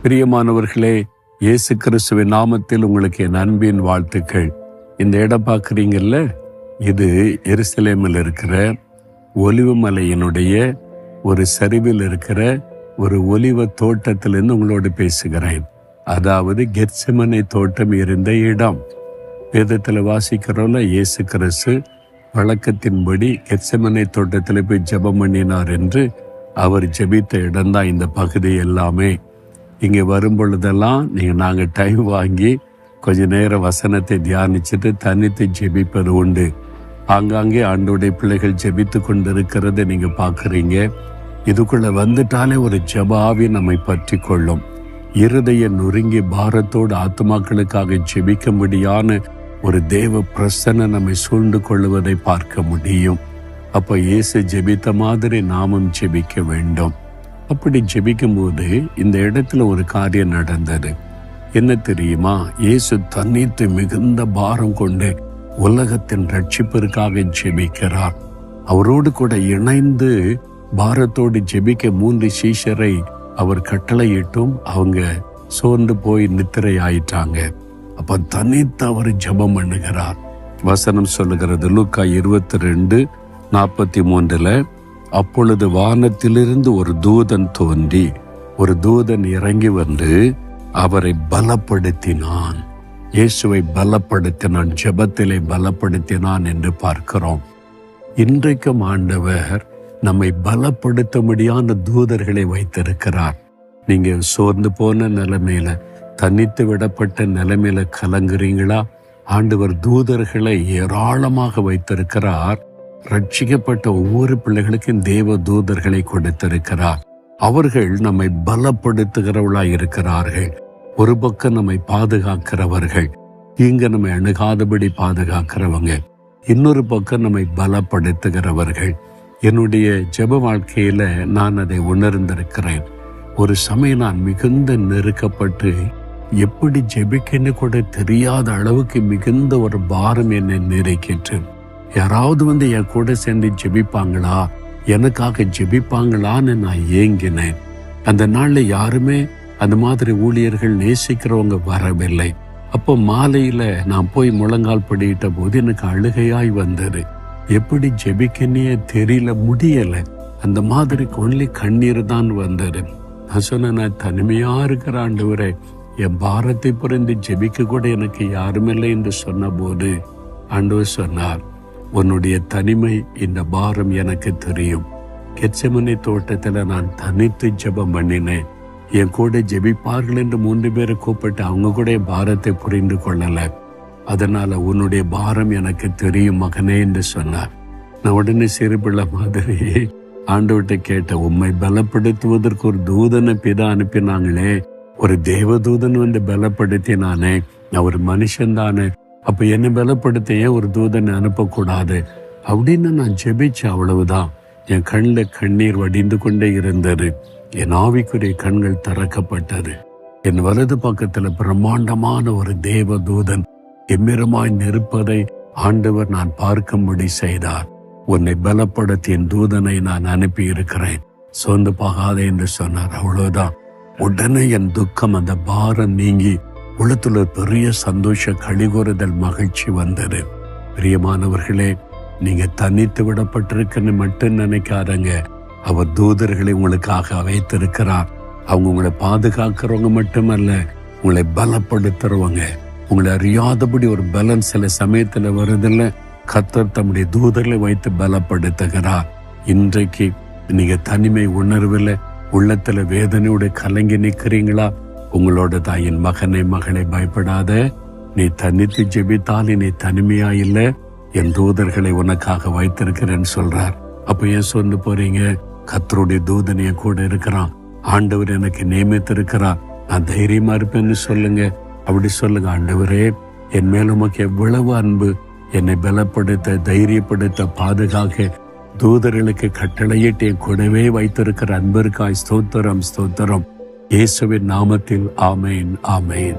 பிரியமானவர்களே, இயேசு கிறிஸ்துவின் நாமத்தில் உங்களுக்கு என் அன்பின் வாழ்த்துக்கள். இந்த இடம் பார்க்குறீங்கல்ல, இது எருசலேமில் இருக்கிற ஒலிவ மலையினுடைய ஒரு சரிவில் இருக்கிற ஒரு ஒலிவ தோட்டத்திலிருந்து உங்களோடு பேசுகிறேன். அதாவது கெத்செமனே தோட்டம் இருந்த இடம். வேதத்தில் வாசிக்கிறோம்ல, இயேசு கிறிஸ்து வழக்கத்தின்படி கெத்செமனே தோட்டத்தில் போய் ஜெபம் பண்ணினார் என்று அவர் ஜெபித்த இடம்தான் இந்த பகுதி எல்லாமே. இங்கே வரும் பொழுதெல்லாம் நாங்கள் டைம் வாங்கி கொஞ்ச நேரம் வசனத்தை தியானிச்சுட்டு தனித்து ஜெபிப்பது உண்டு. ஆங்காங்கே ஆண்டோடைய பிள்ளைகள் ஜெபித்து கொண்டிருக்கிறத நீங்கள் பார்க்குறீங்க. இதுக்குள்ளே வந்துட்டாலே ஒரு ஜெபாவி நம்மை பற்றி கொள்ளும். இருதய நொறுங்கி பாரத்தோடு ஆத்துமாக்களுக்காக ஜெபிக்க முடியான ஒரு தேவ பிரசன்ன நம்மை சூழ்ந்து கொள்ளுவதை பார்க்க முடியும். அப்போ இயேசு ஜெபித்த மாதிரி நாமும் ஜெபிக்க வேண்டும். அப்படி ஜெபிக்கும் போது இந்த இடத்துல ஒரு காரியம் நடந்தது. என்ன தெரியுமா? இயேசு தன்னித்து மிகுந்த பாரம் கொண்டு உலகத்தின் ரட்சிப்பிற்காக ஜெபிக்கிறார். அவரோடு கூட இணைந்து பாரத்தோடு ஜெபிக்க 3 சீஷரை அவர் கட்டளையிட்டும் அவங்க சோர்ந்து போய் நித்திரை ஆயிட்டாங்க. அப்ப தனித்து அவர் ஜெபம் பண்ணுகிறார். வசனம் சொல்லுகிறது, லூக்கா 22:43, அப்பொழுது வானத்திலிருந்து ஒரு தூதன் தோன்றி ஒரு தூதன் இறங்கி வந்து அவரை பலப்படுத்தினான். இயேசுவை பலப்படுத்தினான், ஜெபத்திலே பலப்படுத்தினான் என்று பார்க்கிறோம். இன்றைக்கும் ஆண்டவர் நம்மை பலப்படுத்த முடியாத தூதர்களை வைத்திருக்கிறார். நீங்க சோர்ந்து போன நிலைமையில, தனித்து விடப்பட்ட நிலைமையில கலங்குறீங்களா? ஆண்டவர் தூதர்களை ஏராளமாக வைத்திருக்கிறார். ரட்சிக்கப்பட்ட ஒவ்வொரு பிள்ளைகளுக்கும் தேவ தூதர்களை கொடுத்திருக்கிறார். அவர்கள் நம்மை பலப்படுத்துகிறவர்களாய் இருக்கிறார்கள். ஒரு பக்கம் நம்மை பாதுகாக்கிறவர்கள், இங்க நம்மை அணுகாதபடி பாதுகாக்கிறவங்க. இன்னொரு பக்கம் நம்மை பலப்படுத்துகிறவர்கள். என்னுடைய ஜெப வாழ்க்கையில நான் அதை உணர்ந்திருக்கிறேன். ஒரு சமயம் நான் மிகுந்த நெருக்கப்பட்டு எப்படி ஜெபிக்கன்னு கூட தெரியாத அளவுக்கு மிகுந்த ஒரு பாரம் என்னை நெருக்கிட்டு, யாராவது வந்து என் கூட சேர்ந்து ஜெபிப்பாங்களா, எனக்காக ஜெபிப்பாங்களான்னு நான் ஏங்கினேன். அந்த நாள்ல யாருமே அந்த மாதிரி ஊழியர்கள் நேசிக்கிறவங்க வரவில்லை. அப்போ மாலையில நான் போய் முழங்கால் படியிட்ட போது எனக்கு அழுகையாய் வந்தது. எப்படி ஜெபிக்கன்னே தெரியல, முடியல. அந்த மாதிரி கொள்ளி கண்ணீர் தான் வந்தது. நான் சொன்னேன், நான் தனிமையா இருக்கிற ஆண்டவரே, என் பாரத்தை புரிந்து ஜெபிக்க கூட எனக்கு யாருமில்லை என்று சொன்ன போது ஆண்டவர் சொன்னார், உன்னுடைய தனிமை, இந்த பாரம் எனக்கு தெரியும். கெத்செமனே தோட்டத்துல நான் தனித்து ஜெபம் பண்ணினேன். என் கூட ஜெபிப்பார்கள் என்று 3 பேரை கூப்பிட்டு அவங்க கூட என் பாரத்தை புரிந்து கொள்ளல. அதனால உன்னுடைய பாரம் எனக்கு தெரியும் மகனே என்று சொன்னார். நான் உடனே சிறுபிள்ளை மாதிரி ஆண்டவர்கிட்ட கேட்டேன், உம்மை பலப்படுத்துவதற்கு ஒரு தூதனை பிதா அனுப்பினாங்களே, ஒரு தேவதூதன் வந்து பலப்படுத்தினானே, ஒரு மனுஷன் தானே, அப்ப என்னை பலப்படுத்த ஏன் ஒரு தூதனை அனுப்பக்கூடாது அப்படின்னு நான் ஜெபிச்சேன். அவ்வளவுதான். என் கண்ணில் கண்ணீர் வடிந்து கொண்டே இருந்தது. என் ஆவிக்குரிய கண்கள் திறக்கப்பட்டது. என் வலது பக்கத்துல பிரம்மாண்டமான ஒரு தேவ தூதன் எம்மிரமாய் நிற்பதை ஆண்டவர் நான் பார்க்கும்படி செய்தார். உன்னை பலப்படுத்தி என் தூதனை நான் அனுப்பி இருக்கிறேன், சோர்ந்து போகாதே என்று சொன்னார். அவ்வளவுதான். உடனே என் துக்கம், அந்த பாரம் நீங்கி உள்ளத்துல பெரிய சந்தோஷ கழிகூறுதல் மகிழ்ச்சி வந்தது. பிரியமானவர்களே, நீங்க தனித்து விடப்பட்டிருக்குன்னு மட்டும் நினைக்காதங்க. அவர் தூதர்களை உங்களுக்காக வைத்திருக்கிறார். அவங்க உங்களை பாதுகாக்கிறவங்க மட்டுமல்ல, உங்களை பலப்படுத்துறவங்க. உங்களை அறியாதபடி ஒரு பலன் சில சமயத்துல வருதில்ல, கர்த்தர் தம்முடைய தூதர்களை வைத்து பலப்படுத்துகிறார். இன்றைக்கு நீங்க தனிமை உணர்வில் உள்ளத்துல வேதனையோட கலங்கி நிற்கிறீங்களா? உங்களோட தாயின் மகனை மகளை பயப்படாத, நீ தனித்து ஜெபித்தால் நீ தனிமையா இல்ல, என் தூதர்களை உனக்காக வைத்திருக்கிறேன்னு சொல்றார். அப்ப ஏன் சொந்து போறீங்க? கர்த்தருடைய தூதன் என் கூட இருக்கிறான், ஆண்டவர் எனக்கு நியமித்திருக்கிறார், நான் தைரியமா இருப்பேன்னு சொல்லுங்க. அப்படி சொல்லுங்க, ஆண்டவரே என் மேல உமக்கு எவ்வளவு அன்பு, என்னை பலப்படுத்த, தைரியப்படுத்த, பாதுகாக்க தூதர்களுக்கு கட்டளையிட்டு என் கூடவே வைத்திருக்கிற அன்பிற்காய் ஸ்தோத்திரம், ஸ்தோத்திரம். இயேசுவின் நாமத்தில் ஆமேன், ஆமேன்.